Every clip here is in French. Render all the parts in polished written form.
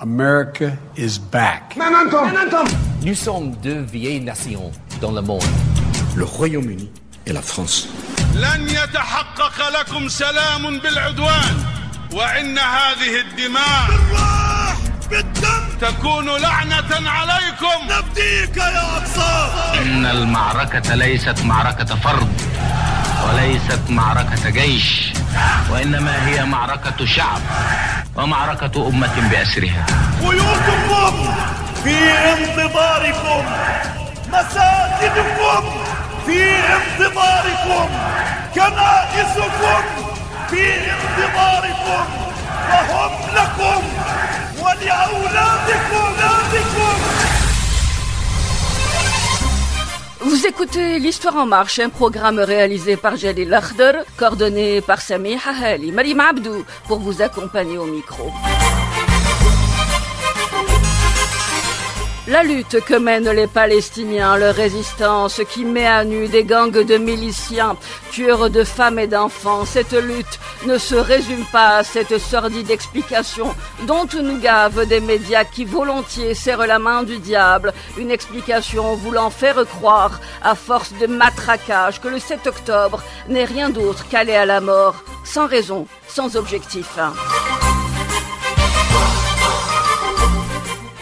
America is back. Nous sommes deux vieilles nations dans le monde. Le Royaume-Uni et la France. لن يتحقق لكم سلام بالعدوان وإن هذه الدماء بالروح بالدم تكون لعنة عليكم. نفديك يا أقصى. إن المعركة ليست معركة فرد وليست معركة جيش وإنما هي معركة شعب ومعركة أمة بأسرها. بيوتكم في انتظاركم، مساجدكم في انتظاركم، كنائسكم في انتظاركم، وهم لكم ولأولادكم. Vous écoutez l'Histoire en marche, un programme réalisé par Jalil Akhdar, coordonné par Sami Hahali, Marim Abdou, pour vous accompagner au micro. La lutte que mènent les Palestiniens, leur résistance qui met à nu des gangs de miliciens, tueurs de femmes et d'enfants, cette lutte ne se résume pas à cette sordide explication dont nous gavent des médias qui volontiers serrent la main du diable, une explication voulant faire croire à force de matraquage que le 7 octobre n'est rien d'autre qu'aller à la mort, sans raison, sans objectif.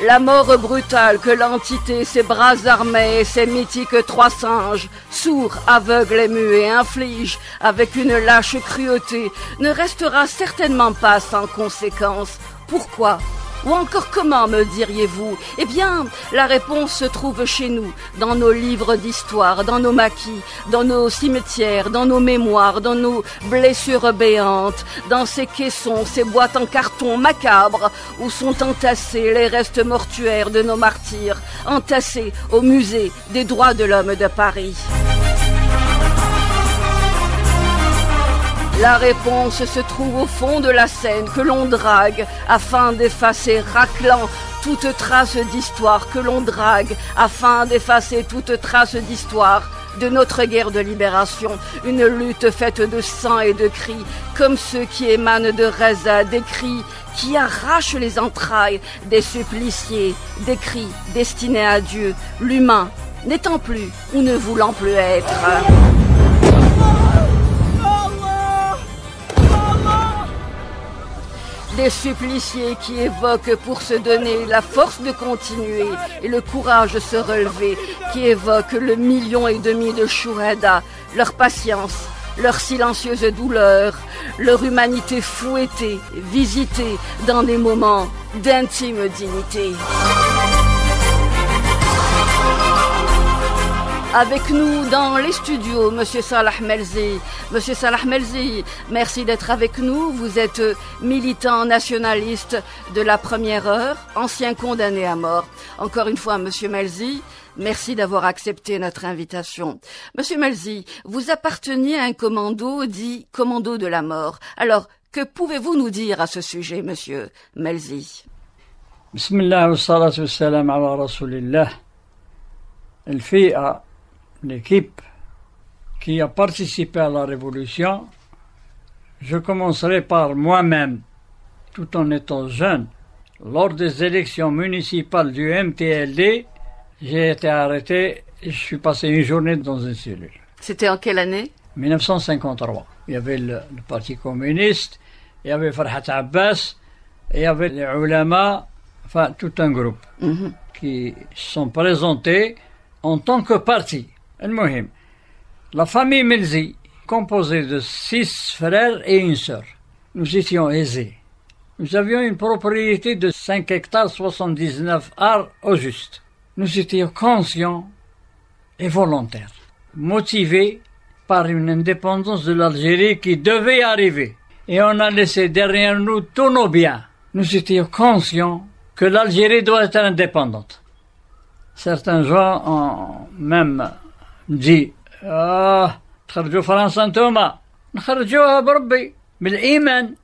La mort brutale que l'entité, ses bras armés et ses mythiques trois singes, sourds, aveugles et muets, infligent avec une lâche cruauté, ne restera certainement pas sans conséquence. Pourquoi ? Ou encore comment, me diriez-vous ? Eh bien, la réponse se trouve chez nous, dans nos livres d'histoire, dans nos maquis, dans nos cimetières, dans nos mémoires, dans nos blessures béantes, dans ces caissons, ces boîtes en carton macabres, où sont entassés les restes mortuaires de nos martyrs, entassés au musée des droits de l'homme de Paris. La réponse se trouve au fond de la Seine que l'on drague afin d'effacer raclant toute trace d'histoire, que l'on drague afin d'effacer toute trace d'histoire de notre guerre de libération, une lutte faite de sang et de cris, comme ceux qui émanent de Reza, des cris qui arrachent les entrailles des suppliciés, des cris destinés à Dieu, l'humain n'étant plus ou ne voulant plus être. Des suppliciés qui évoquent pour se donner la force de continuer et le courage de se relever, qui évoquent le 1,5 million de chouhada, leur patience, leur silencieuse douleur, leur humanité fouettée, visitée dans des moments d'intime dignité. Avec nous dans les studios, Monsieur Salah Melzi. Monsieur Salah Melzi, merci d'être avec nous. Vous êtes militant nationaliste de la première heure, ancien condamné à mort. Encore une fois, Monsieur Melzi, merci d'avoir accepté notre invitation. Monsieur Melzi, vous apparteniez à un commando dit commando de la mort. Alors, que pouvez-vous nous dire à ce sujet, Monsieur Melzi? Bismillah wa salatu wa salam ala rasulillah. L'équipe qui a participé à la révolution, je commencerai par moi-même, tout en étant jeune. Lors des élections municipales du MTLD, j'ai été arrêté et je suis passé une journée dans une cellule. C'était en quelle année ? 1953. Il y avait le Parti communiste, il y avait Farhat Abbas, et il y avait les ulama, enfin tout un groupe qui sont présentés en tant que parti. المهم, la famille Melzi, composée de 6 frères et une sœur. Nous étions aisés. Nous avions une propriété de 5 hectares 79 arts au juste. Nous étions conscients et volontaires, motivés par une indépendance de l'Algérie qui devait arriver. Et on a laissé derrière nous tous nos biens. Nous étions conscients que l'Algérie doit être indépendante. Certains gens ont même dit تخرجوا فرنسا انتوما نخرجوها بربي بالايمان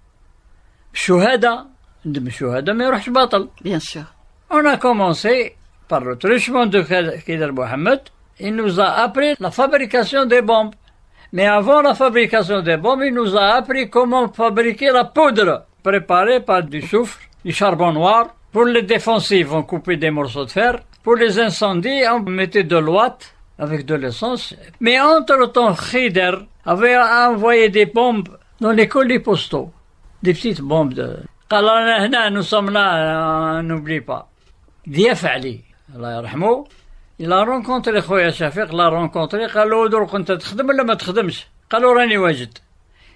بالشهاده عندما الشهاده ما يروحش باطل. Bien sûr. On a commencé par le truchement de Kaider Mohamed. Il nous a appris la fabrication des bombes. Mais avant la fabrication des bombes, il nous a appris comment fabriquer la poudre préparée par du soufre, du charbon noir Pour les défensives, on coupait des morceaux de fer. Pour les incendies, on mettait de l'ouate avec de l'essence. Mais entre-temps, Khider avait envoyé des bombes dans les colis postaux. Des petites bombes de... Nous sommes là, n'oublie pas. Diaf Ali, Allah yarhamou, il a rencontré Khoya Shafiq, l'a rencontré, قال له دروك انت تخدم ولا ما تخدمش؟ قال له راني واجد.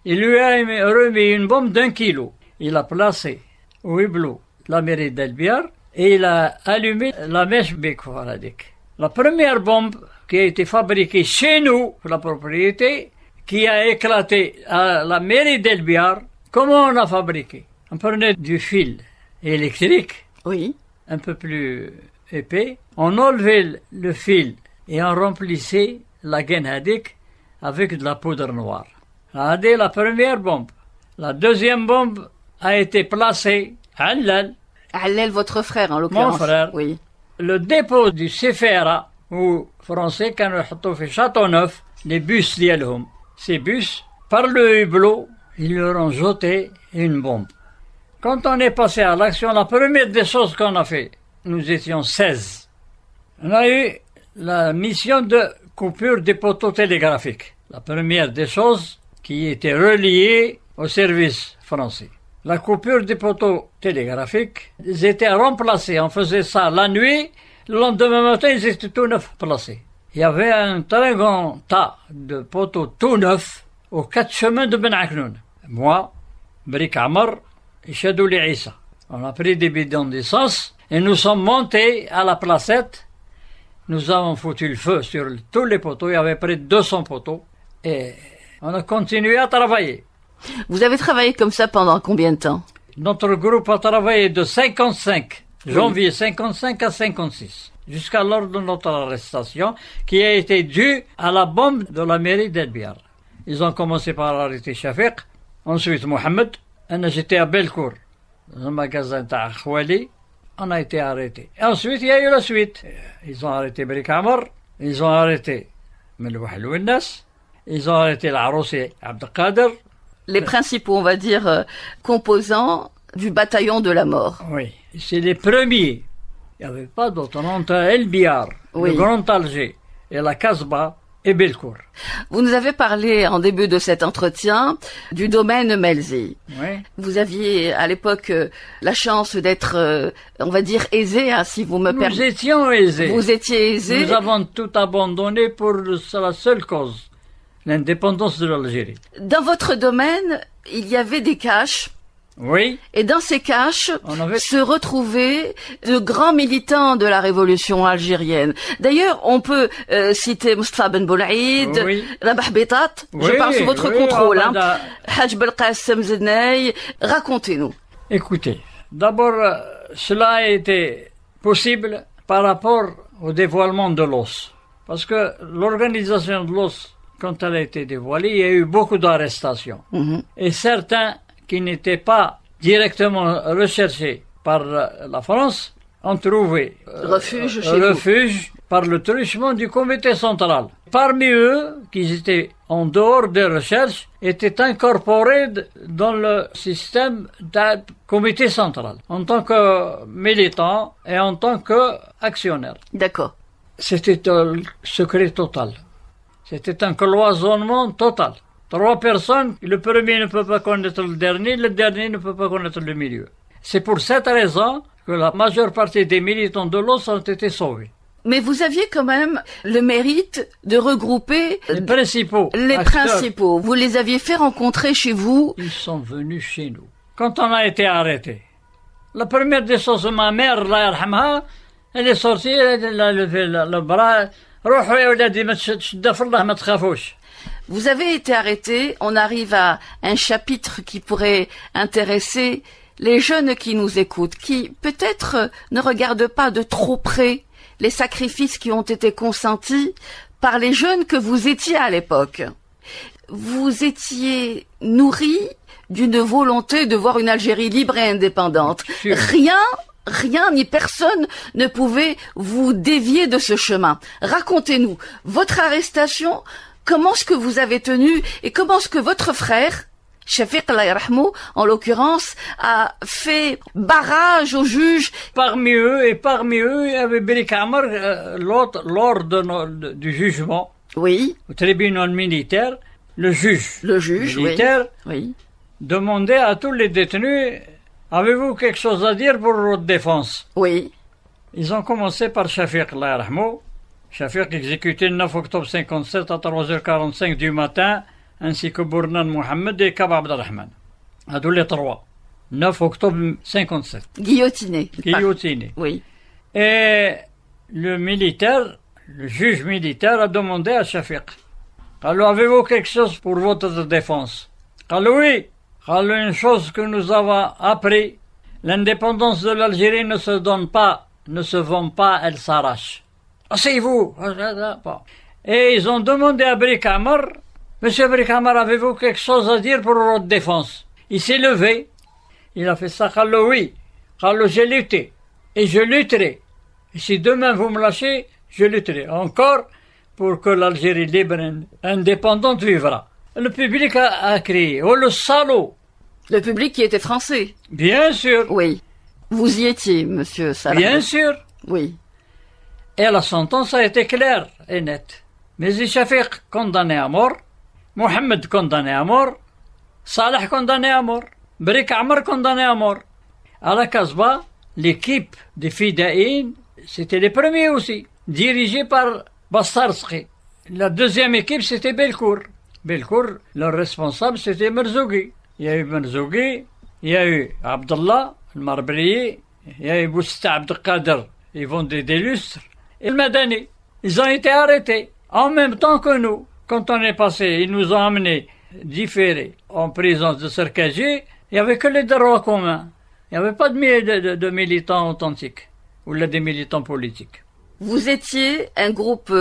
Il lui a remis une bombe d'1 kilo. Il a placé au hublot la mairie d'El-Biar et il a allumé la mèche Bekfar hadik. La première bombe qui a été fabriquée chez nous, la propriété, qui a éclaté à la mairie d'El-Biar, comment on l'a fabriqué? On prenait du fil électrique, Oui. un peu plus épais, on enlevait le fil et on remplissait la gaine hadik avec de la poudre noire. Regardez la première bombe. La deuxième bombe a été placée à Allal. Allel, votre frère, en l'occurrence. Mon frère. Oui. Le dépôt du CFRA, ou français, quand on fait Châteauneuf, les bus d'Yelhoum. Ces bus, par le hublot, ils leur ont jeté une bombe. Quand on est passé à l'action, la première des choses qu'on a fait, nous étions 16. On a eu la mission de coupure des poteaux télégraphiques. La première des choses qui était reliée au service français. La coupure des poteaux télégraphiques, ils étaient remplacés. On faisait ça la nuit. Le lendemain matin, ils étaient tout neufs placés. Il y avait un très grand tas de poteaux tout neufs aux 4 chemins de Ben Aknoun. Moi, Brik Amar et Chadouli Issa. On a pris des bidons d'essence et nous sommes montés à la placette. Nous avons foutu le feu sur tous les poteaux. Il y avait près de 200 poteaux. Et on a continué à travailler. Vous avez travaillé comme ça pendant combien de temps? Notre groupe a travaillé de 55, janvier 55 à 56, jusqu'à l'heure de notre arrestation, qui a été due à la bombe de la mairie d'El-Biar. Ils ont commencé par arrêter Shafiq, ensuite Mohamed. J'étais à Belcourt, dans un magasin de Khouali. On a été arrêtés. Et ensuite, il y a eu la suite. Ils ont arrêté Brik Amar, ils ont arrêté Melouh Louennas, ils ont arrêté l'Aroussi Abdelkader. Les principaux, on va dire, composants du bataillon de la mort. Oui, c'est les premiers. Il n'y avait pas d'autres. Entre El-Biar, Oui. le Grand Alger et la Kasbah et Belcourt. Vous nous avez parlé en début de cet entretien du domaine Melzi. Oui. Vous aviez à l'époque la chance d'être, on va dire, aisé, hein, si vous me Nous permettez. étions aisés. Vous étiez aisé. Nous avons tout abandonné pour la seule cause, l'indépendance de l'Algérie. Dans votre domaine, il y avait des caches. Oui, Et dans ces caches On avait- se retrouvaient de grands militants de la révolution algérienne. D'ailleurs, on peut citer Moustapha Ben Boulaïd, Oui. Rabah Betat, je Oui, parle sous votre oui, contrôle, hein. Abada. Haj Belqassem Zednei. Racontez-nous. écoutez, d'abord, cela a été possible par rapport au dévoilement de l'os. Parce que l'organisation de l'os, quand elle a été dévoilée, il y a eu beaucoup d'arrestations. Et certains qui n'étaient pas directement recherchés par la France ont trouvé Refuge chez vous. refuge par le truchement du comité central. Parmi eux, qui étaient en dehors des recherches, étaient incorporés dans le système du comité central, en tant que militants et en tant qu'actionnaires. D'accord. C'était un secret total. C'était un cloisonnement total. 3 personnes, le premier ne peut pas connaître le dernier ne peut pas connaître le milieu. C'est pour cette raison que la majeure partie des militants de l'OS ont été sauvés. Mais vous aviez quand même le mérite de regrouper Les principaux les acteurs, principaux. Vous les aviez fait rencontrer chez vous. ils sont venus chez nous. Quand on a été arrêtés, la première des choses, ma mère, Allah yarhamha, elle est sortie, elle a levé le bras. روحوا يا ولادي ما تشدوا في الله ما تخافوش. Vous avez été arrêté. On arrive à un chapitre qui pourrait intéresser les jeunes qui nous écoutent, qui peut-être ne regardent pas de trop près les sacrifices qui ont été consentis par les jeunes que vous étiez à l'époque. Vous étiez nourris d'une volonté de voir une Algérie libre et indépendante. Sûr. Rien ni personne ne pouvait vous dévier de ce chemin. Racontez-nous votre arrestation, comment est-ce que vous avez tenu et comment est-ce que votre frère Shafiq, Allah yarhamou, en l'occurrence, a fait barrage aux juges. Parmi eux, il y avait Berik Amar, lors du jugement, Oui, au tribunal militaire, le juge militaire oui. demandait à tous les détenus, avez-vous quelque chose à dire pour votre défense? Oui, Ils ont commencé par Shafiq, Allah yarhamou. Shafiq exécuté le 9 octobre 57 à 3h45 du matin, ainsi que Bournan Mohamed et Kab Abdelrahman. À tous les trois. 9 octobre 57. guillotiné. Guillotiné. Oui, Et le juge militaire a demandé à Shafiq, alors avez-vous quelque chose pour votre défense? Alors oui. Alors une chose que nous avons appris, l'indépendance de l'Algérie ne se donne pas, ne se vend pas, elle s'arrache. Asseyez-vous. Et ils ont demandé à Berik Amar, Monsieur Berik Amar, avez-vous quelque chose à dire pour votre défense? Il s'est levé, il a fait ça, alors oui. Alors j'ai lutté, et je lutterai. Et si demain vous me lâchez, je lutterai encore pour que l'Algérie libre et indépendante vivra. Le public a crié, oh le salaud! le public qui était français. Bien sûr, Oui, vous y étiez, monsieur Salah. bien sûr. Oui, Et la sentence a été claire et nette. Mais Shafiq condamné à mort, Mohamed condamné à mort, Salah condamné à mort, Berik Amar condamné à mort. À la Casbah, l'équipe des Fidaïn, c'était les premiers aussi, dirigés par Bastarski. La deuxième équipe, c'était Belcourt. Belcourt, leur responsable, c'était Merzougui. Il y a eu Merzougui, il y a eu Abdallah, le Marbrier, il y a eu Bousta Abdelkader, ils vendent des lustres, et le Madani. Ils ont été arrêtés en même temps que nous. Quand on est passé, ils nous ont amenés différés en présence de Sarkozy. Il n'y avait que les droits communs. Il n'y avait pas de militants authentiques ou là des militants politiques. vous étiez un groupe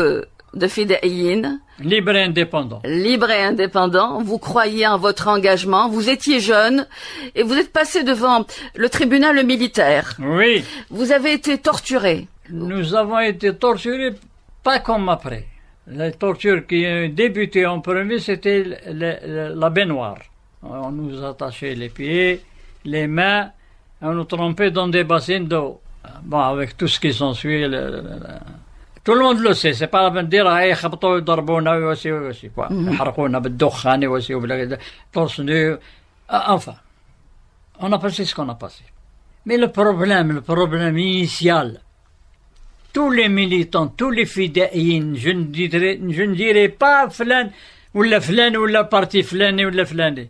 de Fidaïn, Libre et indépendant. libre et indépendant, vous croyiez en votre engagement, vous étiez jeune, et vous êtes passé devant le tribunal militaire. Oui, Vous avez été torturé. nous avons été torturés pas comme après. La torture qui a débuté en premier, c'était la baignoire. On nous attachait les pieds, les mains, on nous trempait dans des bassins d'eau. Bon, avec tout ce qui s'ensuit, tout le monde le sait, c'est pas la peine de dire hey, خبطوا يضربونا ويوسي quoi. يحرقونا بالدخان يوسي وبلا torse nu. Enfin, on a passé ce qu'on a passé. Mais le problème initial, tous les militants, tous les fidaïns, je ne dirais pas flan ou la partie flani ou la flani.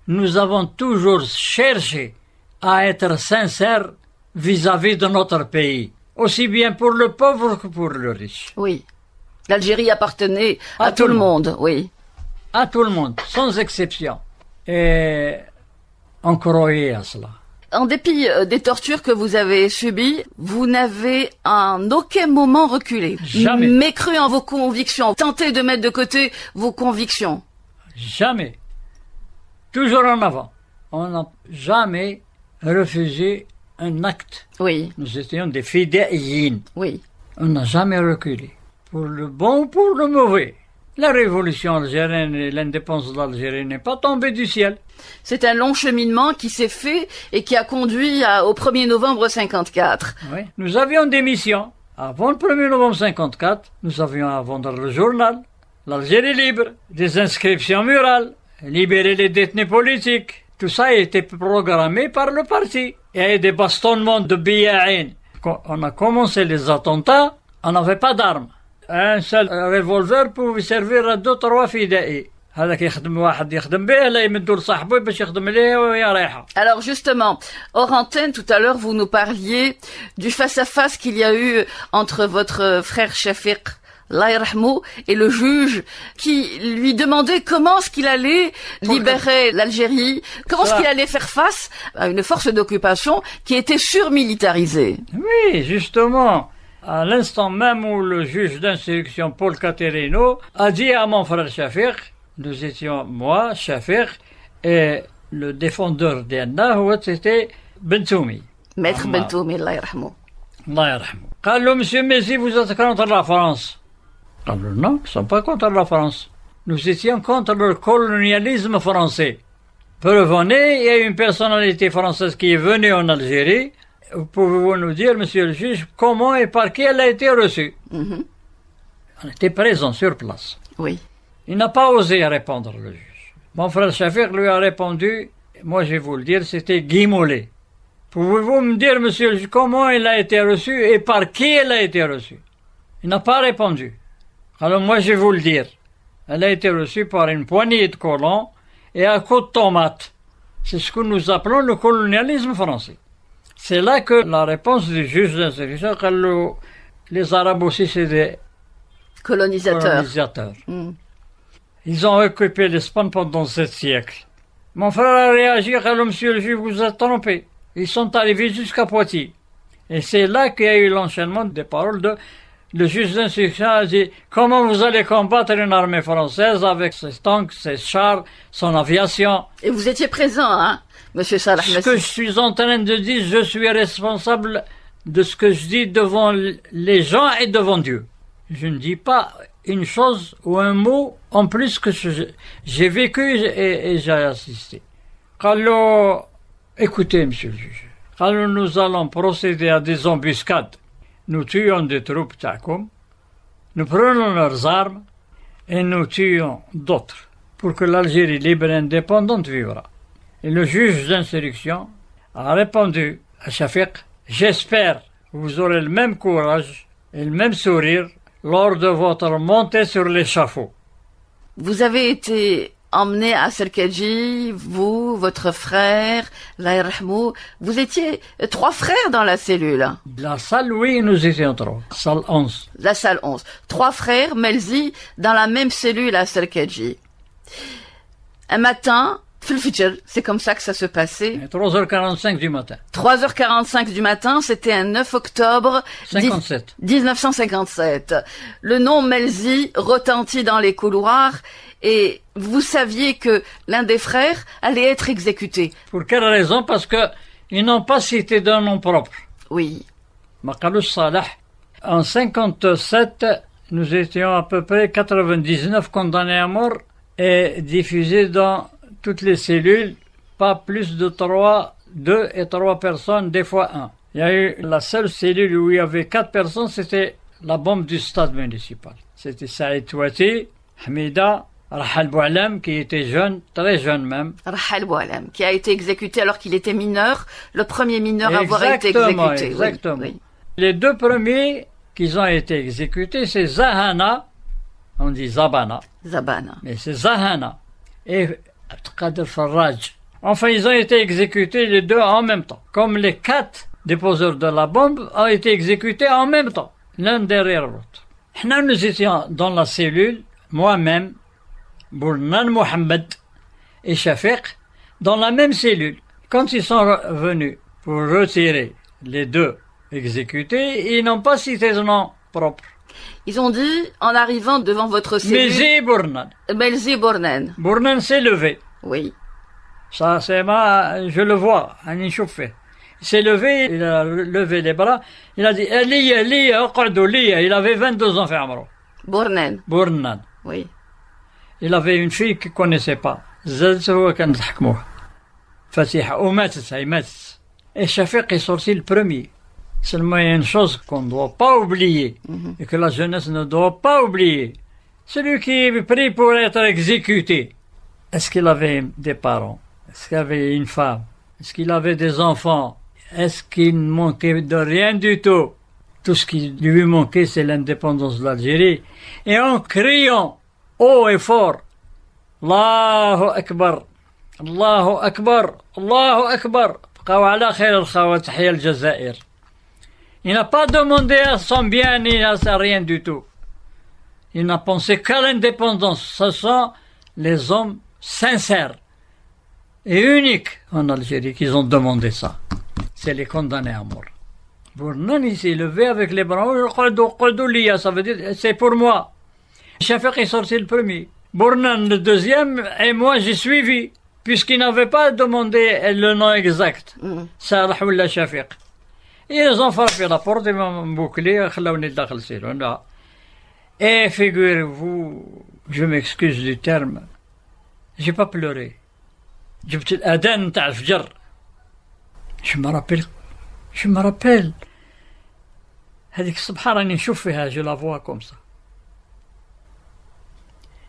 Nous avons toujours cherché à être sincères vis-à-vis de notre pays, aussi bien pour le pauvre que pour le riche. Oui. L'Algérie appartenait à tout le monde, oui. À tout le monde, sans exception. Et on croyait à cela. En dépit des tortures que vous avez subies, vous n'avez en aucun moment reculé. Jamais. Mécru en vos convictions, tenté de mettre de côté vos convictions. Jamais. Toujours en avant. On n'a jamais refusé un acte. Oui, Nous étions des fidaïns. oui. On n'a jamais reculé. Pour le bon, pour le mauvais. La révolution algérienne et l'indépendance de l'Algérie n'est pas tombée du ciel. C'est un long cheminement qui s'est fait et qui a conduit au 1er novembre 54. Oui. Nous avions des missions. Avant le 1er novembre 54, nous avions à vendre le journal, l'Algérie libre, des inscriptions murales, libérer les détenus politiques. Tout ça a été programmé par le parti. Il y a eu des bastonnements de billets. Quand on a commencé les attentats, on n'avait pas d'armes. Un seul revolver pouvait servir à 2-3 فدائي. هذاك يخدم واحد يخدم به لا يمدوا لصاحبه باش يخدم ليه وهي رايحه. Alors justement, hors antenne, tout à l'heure, vous nous parliez du face-à-face qu'il y a eu entre votre frère Shafiq, Allah yarhamou, et le juge qui lui demandait comment est-ce qu'il allait libérer l'Algérie, comment est-ce qu'il allait faire face à une force d'occupation qui était surmilitarisée. Oui, justement. À l'instant même où le juge d'instruction Paul Caterino a dit à mon frère Shafiq, nous étions moi, Shafiq, et le défendeur d'Anna, c'était Bentoumi. Maître Bentoumi, Allah yarhamou. Allah yarhamou. قال له, Monsieur Messi, vous êtes contre la France. قال له, non, nous ne sommes pas contre la France. Nous étions contre le colonialisme français. Prevenez, il y a une personnalité française qui est venue en Algérie. Pouvez-vous nous dire, monsieur le juge, comment et par qui elle a été reçue? On était présents sur place. Oui. Il n'a pas osé répondre, le juge. Mon frère Shafiq lui a répondu, moi je vais vous le dire, c'était Guy Mollet. Pouvez-vous me dire, monsieur le juge, comment elle a été reçue et par qui elle a été reçue? Il n'a pas répondu. Alors moi je vais vous le dire. Elle a été reçue par une poignée de colons et à coups de tomates. C'est ce que nous appelons le colonialisme français. C'est là que la réponse du juge d'instruction, que les Arabes aussi c'est des Colonisateurs. Ils ont occupé l'Espagne pendant 7 siècles. Mon frère a réagi, alors monsieur le juge, vous êtes trompé. Ils sont arrivés jusqu'à Poitiers. Et c'est là qu'il y a eu l'enchaînement des paroles de le juge d'instruction a dit comment vous allez combattre une armée française avec ses tanks, ses chars, son aviation. Et vous étiez présent, hein, monsieur Salah Messi. Ce que je suis en train de dire, je suis responsable de ce que je dis devant les gens et devant Dieu. Je ne dis pas une chose ou un mot en plus que j'ai vécu et j'ai assisté. Alors, écoutez, monsieur le juge, alors nous allons procéder à des embuscades. Nous tuons des troupes Takoum, nous prenons leurs armes et nous tuons d'autres pour que l'Algérie libre et indépendante vivra. Et le juge d'instruction a répondu à Shafiq, j'espère que vous aurez le même courage et le même sourire lors de votre montée sur l'échafaud. Vous avez été emmené à Serkedji, vous, votre frère, Allah yarhamou. Vous étiez 3 frères dans la cellule. La salle, oui, nous étions 3. Salle 11. La salle 11. 3 frères, Melzi, dans la même cellule à Serkedji. Un matin, c'est comme ça que ça se passait. 3h45 du matin. 3h45 du matin, c'était un 9 octobre 1957. Le nom Melzi retentit dans les couloirs et vous saviez que l'un des frères allait être exécuté. Pour quelle raison? Parce que ils n'ont pas cité d'un nom propre. Oui. Maqalouch Salah. En 57, nous étions à peu près 99 condamnés à mort et diffusés dans toutes les cellules, pas plus de 2 et 3 personnes, des fois 1. Il y a eu la seule cellule où il y avait 4 personnes, c'était la bombe du stade municipal. C'était Saïd Touati, Hamida, Rahal Boualam, qui était jeune, très jeune même. Rahal Boualam, qui a été exécuté alors qu'il était mineur, le premier mineur à avoir été exécuté. Exactement. Oui. Les 2 premiers qui ont été exécutés, c'est Zahana, on dit Zabana. Zabana. Mais c'est Zahana et Qadir Farraj. Enfin, ils ont été exécutés les 2 en même temps. Comme les 4 déposeurs de la bombe ont été exécutés en même temps, l'un derrière l'autre. Nous étions dans la cellule, moi-même, Bournan Mohamed et Shafiq, dans la même cellule. Quand ils sont venus pour retirer les 2 exécutés, ils n'ont pas cité de nom propre. Ils ont dit, en arrivant devant votre cellule... Melzi Bournan. Melzi Bournan. Bournan s'est levé. Oui. Ça, c'est je le vois, un chauffé. Il s'est levé, il a levé les bras, il a dit, il avait 22 ans, Fermaro. Bournan. Bournan. Oui. Il avait une fille qu'il ne connaissait pas. Fatiha. Et Shafiq est sorti le premier. Seulement, il y a une chose qu'on ne doit pas oublier, et que la jeunesse ne doit pas oublier. Celui qui est pris pour être exécuté, est-ce qu'il avait des parents? Est-ce qu'il avait une femme? Est-ce qu'il avait des enfants? Est-ce qu'il ne manquait de rien du tout? Tout ce qui lui manquait, c'est l'indépendance de l'Algérie. Et en criant haut et fort, Allahu Akbar, Allahu Akbar, Allahu Akbar, il n'a pas demandé à son bien ni à rien du tout. Il n'a pensé qu'à l'indépendance. Ce sont les hommes sincères et uniques en Algérie qui ont demandé ça. C'est les condamnés à mort. Bournan, il s'est levé avec les bras. Ça veut dire, c'est pour moi. Shafiq est sorti le premier. Bournan le deuxième, et moi j'ai suivi, puisqu'il n'avait pas demandé le nom exact. Salah ou la Shafiq. Ils ont frappé la porte, ils m'ont bouclé, et figurez-vous, je m'excuse du terme, j'ai pas pleuré. جبت الأذان نتاع الفجر. je me rappelle هذيك الصبحة راني نشوف فيها je la vois comme ça.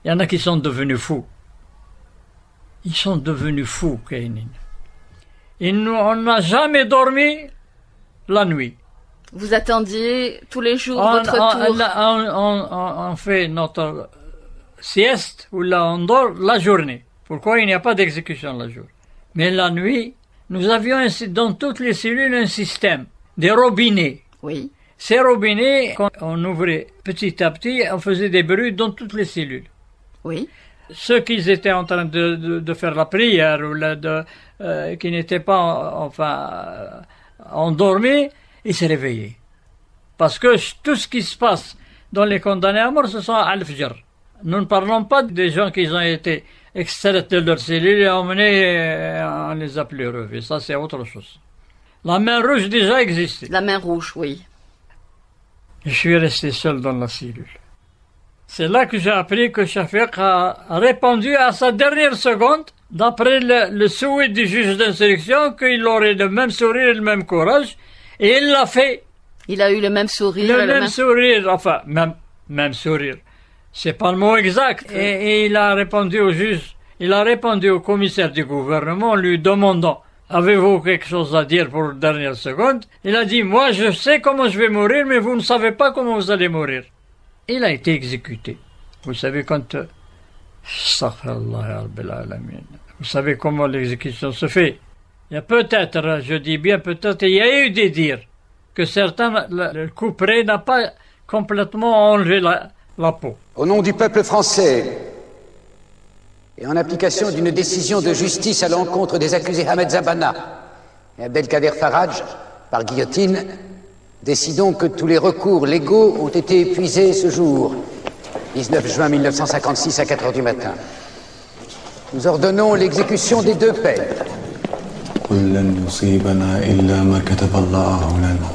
Il y en a qui sont devenus fous. Ils sont devenus fous, كاينين. On n'a jamais dormi la nuit. Vous attendiez tous les jours votre tour. On fait notre sieste ou là on dort la journée. Pourquoi il n'y a pas d'exécution la journée? Mais la nuit, nous avions dans toutes les cellules un système, des robinets. Oui. Ces robinets, quand on ouvrait petit à petit, on faisait des bruits dans toutes les cellules. Oui. Ceux qui étaient en train de faire la prière ou qui n'étaient pas endormis, ils se réveillaient. Parce que tout ce qui se passe dans les condamnés à mort, ce sont al-Fajr. Nous ne parlons pas des gens qui ont été extraits de leurs cellules et emmenés, on les a plus revus. Ça, c'est autre chose. La main rouge déjà existait. La main rouge, oui. Je suis resté seul dans la cellule. C'est là que j'ai appris que Shafiq a répondu à sa dernière seconde, d'après le souhait du juge d'instruction, qu'il aurait le même sourire et le même courage. Et il l'a fait. Il a eu le même sourire. Le même sourire, enfin, même sourire. C'est pas le mot exact. Et il a répondu au juge, il a répondu au commissaire du gouvernement, lui demandant, avez-vous quelque chose à dire pour la dernière seconde? Il a dit, moi je sais comment je vais mourir, mais vous ne savez pas comment vous allez mourir. Il a été exécuté. Vous savez quand... Vous savez comment l'exécution se fait. Il y a peut-être, je dis bien peut-être, il y a eu des dires que certains, le couperet n'a pas complètement enlevé la peau. Au nom du peuple français, et en application d'une décision de justice à l'encontre des accusés Ahmed Zabana et Abdelkader Faraj, par guillotine, décidons que tous les recours légaux ont été épuisés ce jour, 19 juin 1956 à 4 heures du matin. Nous ordonnons l'exécution des deux peines. قل لن يصيبنا إلا ما كتب الله لنا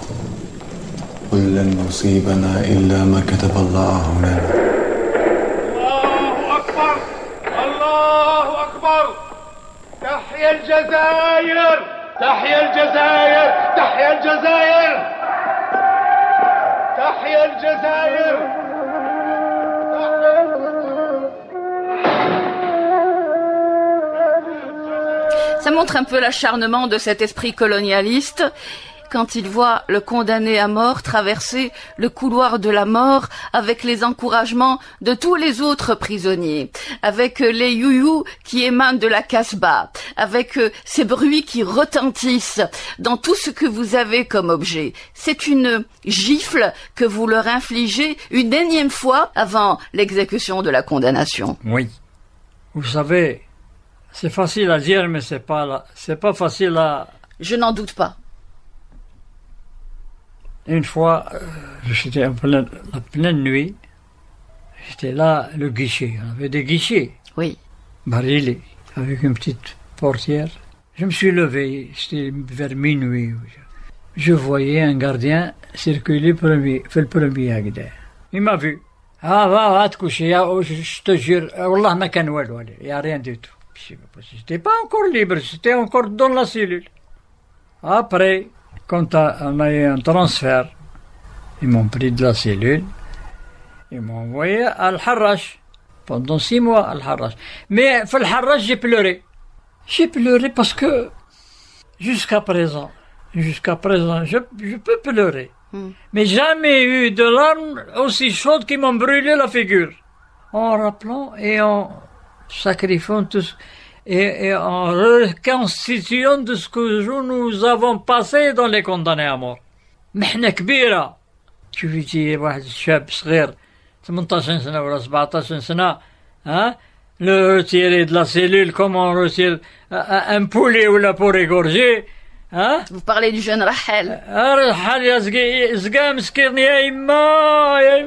قل لن يصيبنا إلا ما كتب الله لنا الله أكبر الله أكبر تحيا الجزائر تحيا الجزائر تحيا الجزائر تحيا الجزائر Ça montre un peu l'acharnement de cet esprit colonialiste quand il voit le condamné à mort traverser le couloir de la mort avec les encouragements de tous les autres prisonniers, avec les youyous qui émanent de la Casbah, avec ces bruits qui retentissent dans tout ce que vous avez comme objet. C'est une gifle que vous leur infligez une énième fois avant l'exécution de la condamnation. Oui. Vous savez, c'est facile à dire, mais c'est pas facile à... Je n'en doute pas. Une fois, j'étais en pleine nuit, j'étais là, le guichet. On avait des guichets. Oui. Barilés, avec une petite portière. Je me suis levé, c'était vers minuit. Je voyais un gardien circuler fait le premier Agda. Il m'a vu. Ah, va te coucher, je te jure, Wallah ma kan walou, il n'y a rien du tout. J'étais pas encore libre, j'étais encore dans la cellule. Après, quand on a eu un transfert, ils m'ont pris de la cellule, ils m'ont envoyé à Al-Harrach, pendant 6 mois à Al-Harrach. Mais à Al-Harrach, j'ai pleuré. J'ai pleuré parce que, jusqu'à présent, je peux pleurer. Mais jamais eu de larmes aussi chaudes qui m'ont brûlé la figure. En rappelant et en sacrifiant tout et en reconstituant de ce que nous avons passé dans les condamnés à mort. محنة كبيرة. شوفي واحد الشاب صغير 18 سنة ولا 17 سنة le retirer de la cellule comme on retire un poulet ou la pour égorger. Vous parlez du jeune Rahel. Rahel يا زقا مسكين يا إما.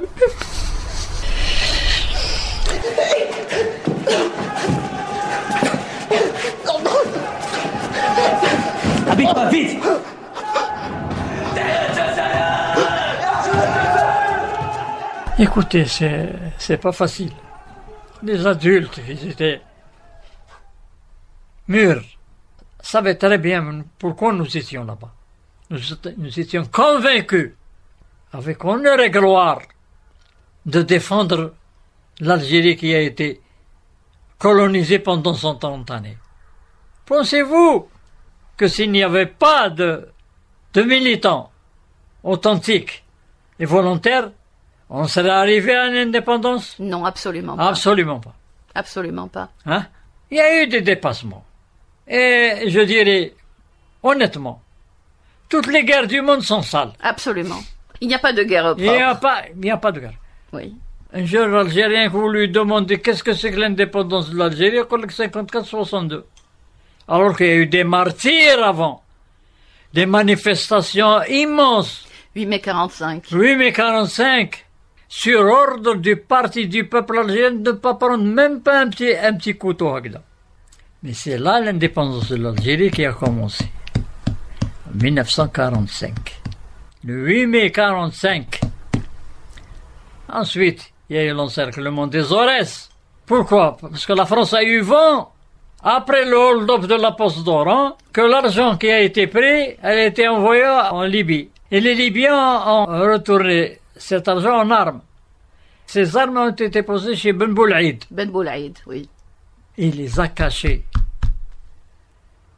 Habite-toi vite. Écoutez, c'est pas facile. Les adultes, ils étaient mûrs savaient très bien pourquoi nous étions là-bas. Nous étions convaincus, avec honneur et gloire, de défendre l'Algérie qui a été colonisée pendant 130 années. Pensez-vous que s'il n'y avait pas de militants authentiques et volontaires, on serait arrivé à une indépendance? Non, absolument pas. Absolument pas. Absolument pas. Hein? Il y a eu des dépassements. Et je dirais, honnêtement, toutes les guerres du monde sont sales. Absolument. Il n'y a pas de guerre propre. Il n'y a pas de guerre. Oui. Un jeune Algérien, que vous lui demandez qu'est-ce que c'est que l'indépendance de l'Algérie, il dit 54-62. Alors qu'il y a eu des martyrs avant. Des manifestations immenses. 8 mai 45. 8 mai 45. Sur ordre du parti du peuple algérien de ne pas prendre même pas un petit couteau. Mais c'est là l'indépendance de l'Algérie qui a commencé. En 1945. Le 8 mai 45. Ensuite, il y a eu l'encerclement des Aurès. Pourquoi? Parce que la France a eu vent, après le hold-up de la Poste d'Oran, que l'argent qui a été pris a été envoyé en Libye. Et les Libyens ont retourné cet argent en armes. Ces armes ont été posées chez Ben Boulaïd. Ben Boulaïd, oui. Il les a cachées.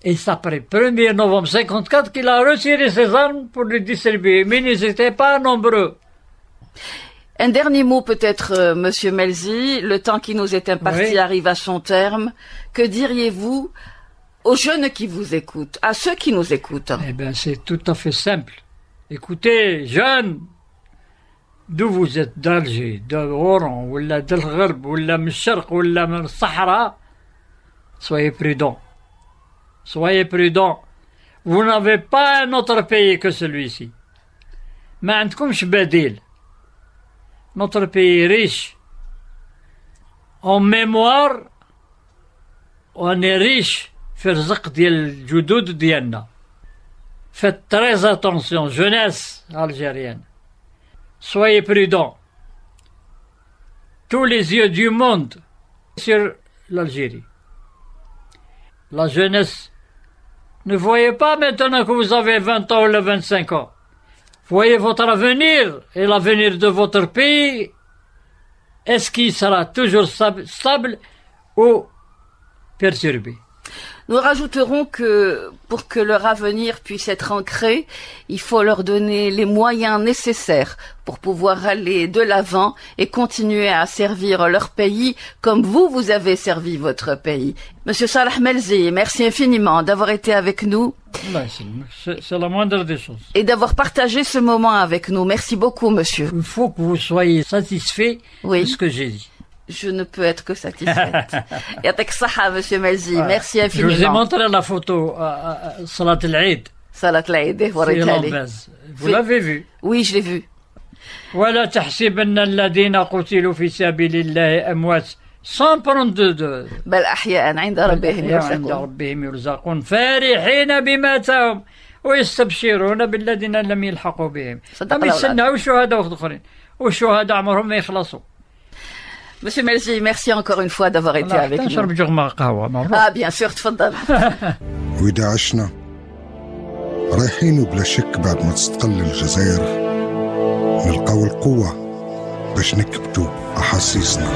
Et c'est après le 1er novembre 1954 qu'il a retiré ses armes pour les distribuer. Mais ils n'étaient pas nombreux. Un dernier mot peut-être, Monsieur Melzi. Le temps qui nous est imparti arrive à son terme. Que diriez-vous aux jeunes qui vous écoutent, à ceux qui nous écoutent? Eh bien, c'est tout à fait simple. Écoutez, jeunes, d'où vous êtes, d'Alger, d'Oran, ou de l'Gharb, ou de Mcharq, ou de Sahara, soyez prudents. Soyez prudents. Vous n'avez pas un autre pays que celui-ci. ما عندكمش بديل. Notre pays est riche en mémoire, on est riche في الرزق ديال الجدود ديالنا. Faites très attention, jeunesse algérienne. Soyez prudents. Tous les yeux du monde sur l'Algérie. La jeunesse, ne voyez pas maintenant que vous avez 20 ans ou 25 ans. Voyez votre avenir et l'avenir de votre pays. Est-ce qu'il sera toujours stable ou perturbé? Nous rajouterons que pour que leur avenir puisse être ancré, il faut leur donner les moyens nécessaires pour pouvoir aller de l'avant et continuer à servir leur pays comme vous avez servi votre pays. Monsieur Salah Melzi, merci infiniment d'avoir été avec nous. C'est la moindre des choses. Et d'avoir partagé ce moment avec nous. Merci beaucoup, monsieur. Il faut que vous soyez satisfait de ce que j'ai dit. Je ne peux être que satisfaite. Yatek Saha, monsieur Melzi. Merci infiniment. Je vous ai montré la photo Salat al-Eid. Salat al-Eid, vous l'avez vu? Oui, je l'ai vu. ولا تحسبن الذين قتلوا في سبيل الله أموات sans prendre de بل أحياء عند ربهم يرزقون فرحين بما آتاهم ويستبشرون بالذين لم يلحقوا بهم. هم يستناو شهداء آخرين والشهداء عمرهم ما يخلصوا. Monsieur Melzi, merci encore une fois d'avoir été avec nous. نشرب جرعة قهوة. Ah, bien sûr, تفضل. وإذا عشنا رايحين بلا شك بعد ما تستقل الجزائر نلقاو القوة باش نكبتوا أحاسيسنا.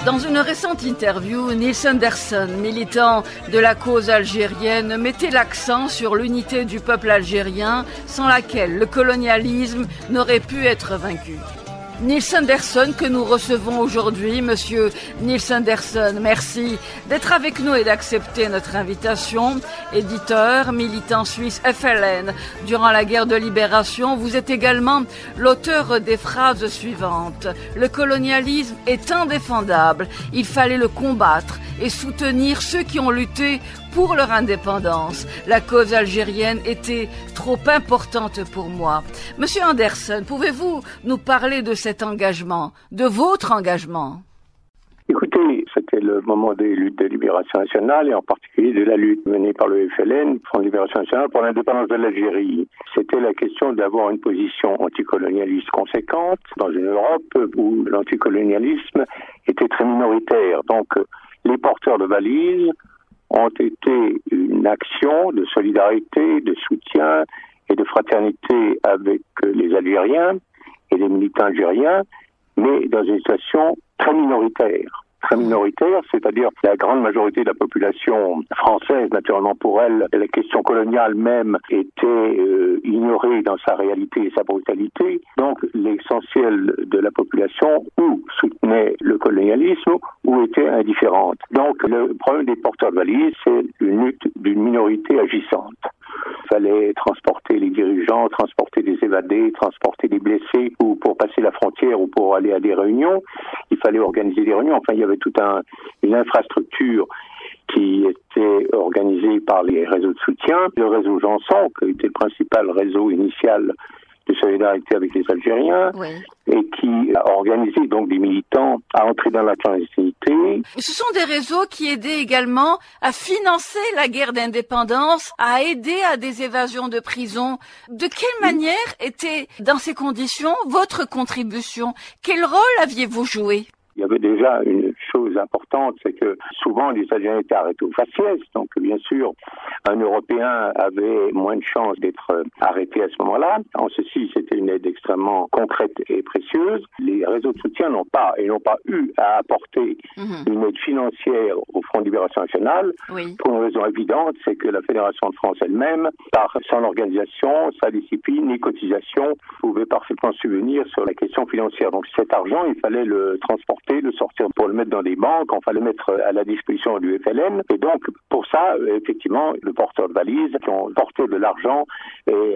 Dans une récente interview, Niels Anderson, militant de la cause algérienne, mettait l'accent sur l'unité du peuple algérien sans laquelle le colonialisme n'aurait pu être vaincu. Niels Anderson que nous recevons aujourd'hui. Monsieur Niels Anderson, merci d'être avec nous et d'accepter notre invitation. Éditeur, militant suisse FLN durant la guerre de libération, vous êtes également l'auteur des phrases suivantes. Le colonialisme est indéfendable. Il fallait le combattre et soutenir ceux qui ont lutté pour leur indépendance. La cause algérienne était trop importante pour moi. Monsieur Anderson, pouvez-vous nous parler de cet engagement, de votre engagement? Écoutez, cet c'était le moment des luttes de libération nationale et en particulier de la lutte menée par le FLN, Front de libération nationale, pour l'indépendance de l'Algérie. C'était la question d'avoir une position anticolonialiste conséquente dans une Europe où l'anticolonialisme était très minoritaire. Donc les porteurs de valises ont été une action de solidarité, de soutien et de fraternité avec les Algériens et les militants algériens, mais dans une situation très minoritaire. Très minoritaire, c'est-à-dire que la grande majorité de la population française, naturellement pour elle, la question coloniale même était ignorée dans sa réalité et sa brutalité. Donc l'essentiel de la population ou soutenait le colonialisme ou était indifférente. Donc le problème des porteurs de valises, c'est une lutte d'une minorité agissante. Il fallait transporter les dirigeants, transporter des évadés, transporter des blessés ou pour passer la frontière ou pour aller à des réunions. Il fallait organiser des réunions. Enfin, il y avait toute une infrastructure qui était organisée par les réseaux de soutien. Le réseau Janson, qui était le principal réseau initial de solidarité avec les Algériens, oui, et qui a organisé donc des militants à entrer dans la clandestinité. Ce sont des réseaux qui aidaient également à financer la guerre d'indépendance, à aider à des évasions de prison. De quelle manière était, dans ces conditions, votre contribution? Quel rôle aviez-vous joué? Il y avait déjà une chose importante, c'est que souvent les Algériens étaient arrêtés au faciès, donc bien sûr un Européen avait moins de chances d'être arrêté à ce moment-là. En ceci, c'était une aide extrêmement concrète et précieuse. Les réseaux de soutien n'ont pas eu à apporter une aide financière au Front de libération nationale, oui, pour une raison évidente, c'est que la Fédération de France elle-même, par son organisation, sa discipline, les cotisations, pouvait parfaitement subvenir sur la question financière. Donc cet argent, il fallait le transporter, le sortir pour le mettre dans des banques, enfin le mettre à la disposition du FLN. Et donc, pour ça, effectivement, le porteur de valises qui ont porté de l'argent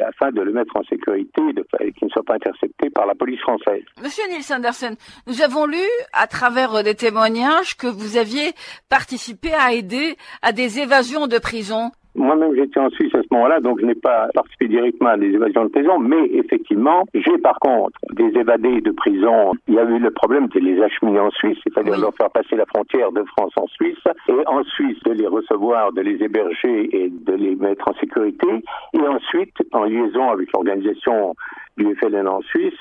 afin de le mettre en sécurité et qu'il ne soit pas intercepté par la police française. Monsieur Niels Andersen, nous avons lu à travers des témoignages que vous aviez participé à aider à des évasions de prison. Moi-même, j'étais en Suisse à ce moment-là, donc je n'ai pas participé directement à des évasions de prison, mais effectivement, j'ai par contre des évadés de prison. Il y a eu le problème de les acheminer en Suisse, c'est-à-dire de leur faire passer la frontière de France en Suisse, et en Suisse de les recevoir, de les héberger et de les mettre en sécurité, et ensuite, en liaison avec l'organisation du FLN en Suisse,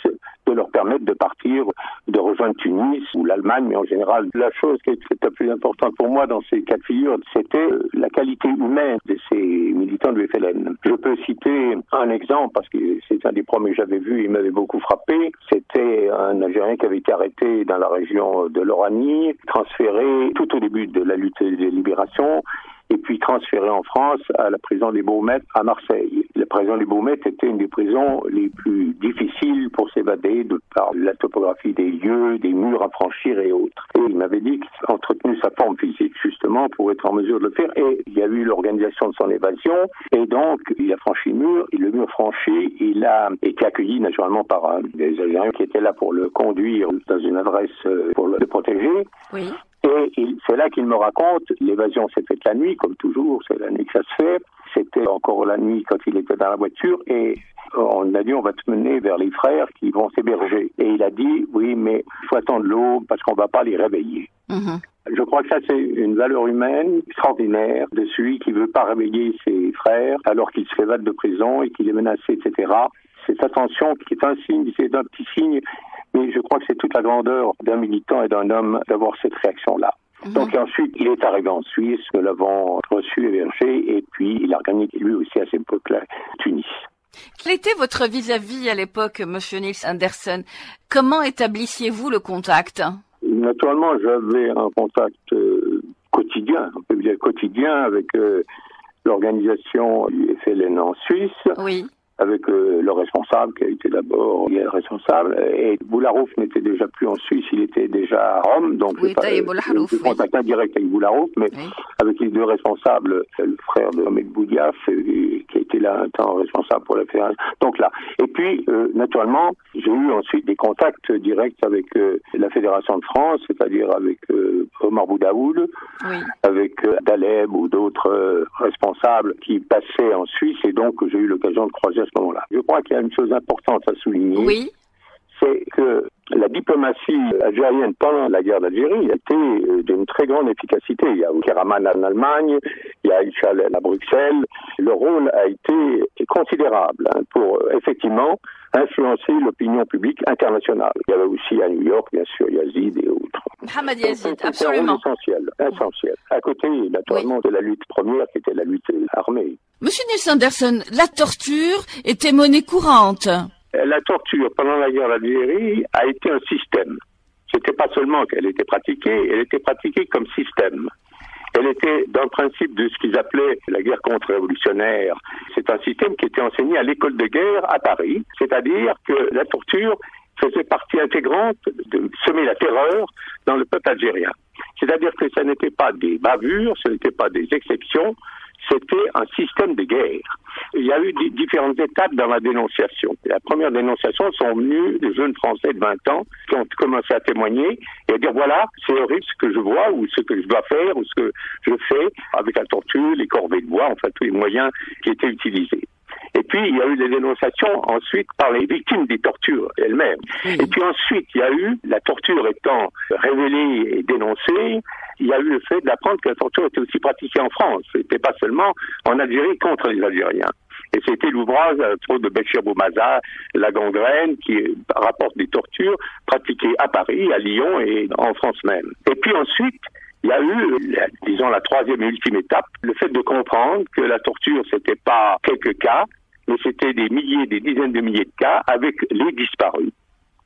de leur permettre de partir, de rejoindre Tunis ou l'Allemagne, mais en général, la chose qui était la plus importante pour moi dans ces cas de figure, c'était la qualité humaine de ces militants du FLN. Je peux citer un exemple, parce que c'est un des premiers que j'avais vu, il m'avait beaucoup frappé. C'était un Algérien qui avait été arrêté dans la région de l'Oranie, transféré tout au début de la lutte de libération, et puis transféré en France à la prison des Baumettes à Marseille. La prison des Baumettes était une des prisons les plus difficiles pour s'évader de par la topographie des lieux, des murs à franchir et autres. Et il m'avait dit qu'il a entretenu sa forme physique justement pour être en mesure de le faire. Et il y a eu l'organisation de son évasion et donc il a franchi le mur. Et le mur franchi, il a été accueilli naturellement par des Algériens qui étaient là pour le conduire dans une adresse pour le protéger. Oui. Et c'est là qu'il me raconte, l'évasion s'est faite la nuit, comme toujours, c'est la nuit que ça se fait. C'était encore la nuit quand il était dans la voiture et on a dit on va te mener vers les frères qui vont s'héberger. Et il a dit oui mais il faut attendre l'aube parce qu'on va pas les réveiller. Je crois que ça c'est une valeur humaine extraordinaire de celui qui veut pas réveiller ses frères alors qu'il se évade de prison et qu'il est menacé, etc. Cette attention qui est un signe, c'est un petit signe, mais je crois que c'est toute la grandeur d'un militant et d'un homme d'avoir cette réaction-là. Donc ensuite, il est arrivé en Suisse, nous l'avons reçu, hébergé, et puis il a gagné lui aussi à cette époque-là, Tunis. Quel était votre vis-à-vis à l'époque, monsieur Niels Andersen? Comment établissiez-vous le contact? Naturellement, j'avais un contact quotidien, on peut dire quotidien, avec l'organisation du FLN en Suisse. Oui. Avec le responsable qui a été d'abord le responsable. Et Boularouf n'était déjà plus en Suisse, il était déjà à Rome, donc oui, j'ai contact indirect avec Boularouf, mais oui, avec les deux responsables, le frère de Ahmed Boudiaf, qui a été là un temps responsable pour la fédération. Donc là. Et puis, naturellement, j'ai eu ensuite des contacts directs avec la Fédération de France, c'est-à-dire avec Omar Boudaoud, oui, avec Daleb ou d'autres responsables qui passaient en Suisse, et donc j'ai eu l'occasion de croiser à ce moment-là. Je crois qu'il y a une chose importante à souligner. Oui. c'est que la diplomatie algérienne pendant la guerre d'Algérie a été d'une très grande efficacité. Il y a eu Keraman en Allemagne, il y a Ichal à Bruxelles. Le rôle a été considérable pour effectivement influencer l'opinion publique internationale. Il y avait aussi à New York, bien sûr, Yazid et autres. Mohamed Yazid, c'est absolument. Un rôle essentiel. À côté, naturellement, de la lutte première qui était la lutte armée. Monsieur Niels Andersen, la torture était monnaie courante. La torture pendant la guerre d'Algérie a été un système. C'était pas seulement qu'elle était pratiquée, elle était pratiquée comme système. Elle était dans le principe de ce qu'ils appelaient la guerre contre-révolutionnaire. C'est un système qui était enseigné à l'école de guerre à Paris, c'est-à-dire que la torture faisait partie intégrante de semer la terreur dans le peuple algérien. C'est-à-dire que ce n'était pas des bavures, ce n'était pas des exceptions, c'était un système de guerre. Il y a eu différentes étapes dans la dénonciation. La première dénonciation sont venues des jeunes Français de 20 ans qui ont commencé à témoigner et à dire voilà, c'est horrible ce que je vois ou ce que je dois faire ou ce que je fais avec la torture, les corvées de bois, enfin tous les moyens qui étaient utilisés. Et puis, il y a eu des dénonciations ensuite par les victimes des tortures elles-mêmes. Et puis ensuite, il y a eu, la torture étant révélée et dénoncée, il y a eu le fait d'apprendre que la torture était aussi pratiquée en France. C'était pas seulement en Algérie contre les Algériens. Et c'était l'ouvrage de Béchir Boumaza, La gangrène, qui rapporte des tortures pratiquées à Paris, à Lyon et en France même. Et puis ensuite, il y a eu, disons, la troisième et ultime étape, le fait de comprendre que la torture, c'était pas quelques cas, mais c'était des milliers, des dizaines de milliers de cas avec les disparus.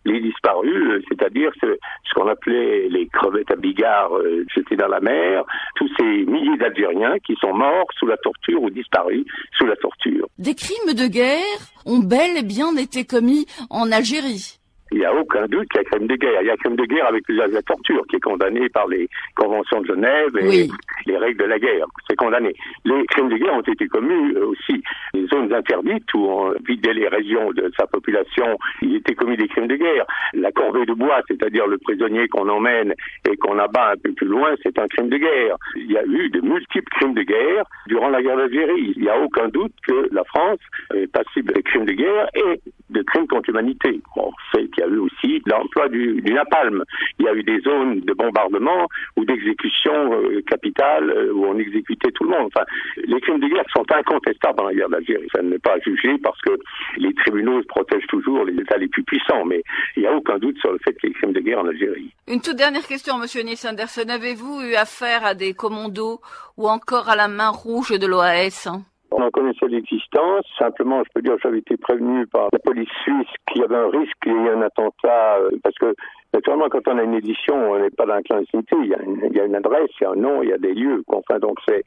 Les disparus, c'est-à-dire ce qu'on appelait les crevettes à Bigard jetées dans la mer, tous ces milliers d'Algériens qui sont morts sous la torture ou disparus sous la torture. Des crimes de guerre ont bel et bien été commis en Algérie. Il n'y a aucun doute qu'il y a crime de guerre. Il y a crime de guerre avec l'usage de la torture qui est condamné par les conventions de Genève et les règles de la guerre. C'est condamné. Les crimes de guerre ont été commis aussi. Les zones interdites où on vidait les régions de sa population, il était commis des crimes de guerre. La corvée de bois, c'est-à-dire le prisonnier qu'on emmène et qu'on abat un peu plus loin, c'est un crime de guerre. Il y a eu de multiples crimes de guerre durant la guerre d'Algérie. Il n'y a aucun doute que la France est passible de crimes de guerre et de crimes contre l'humanité. Bon, c'est qu'il y a eu aussi l'emploi du napalm. Il y a eu des zones de bombardement ou d'exécution capitale où on exécutait tout le monde. Enfin, les crimes de guerre sont incontestables dans la guerre d'Algérie. Ça n'est pas jugé parce que les tribunaux protègent toujours les États les plus puissants, mais il n'y a aucun doute sur le fait qu'il y ait des crimes de guerre en Algérie. Une toute dernière question, Monsieur Niels Andersen. Avez-vous eu affaire à des commandos ou encore à la main rouge de l'OAS? On en connaissait l'existence. Simplement, je peux dire, j'avais été prévenu par la police suisse qu'il y avait un risque qu'il y ait un attentat, parce que naturellement, quand on a une édition, on n'est pas dans la clandestinité. Il y a une adresse, il y a un nom, il y a des lieux. Enfin, donc c'est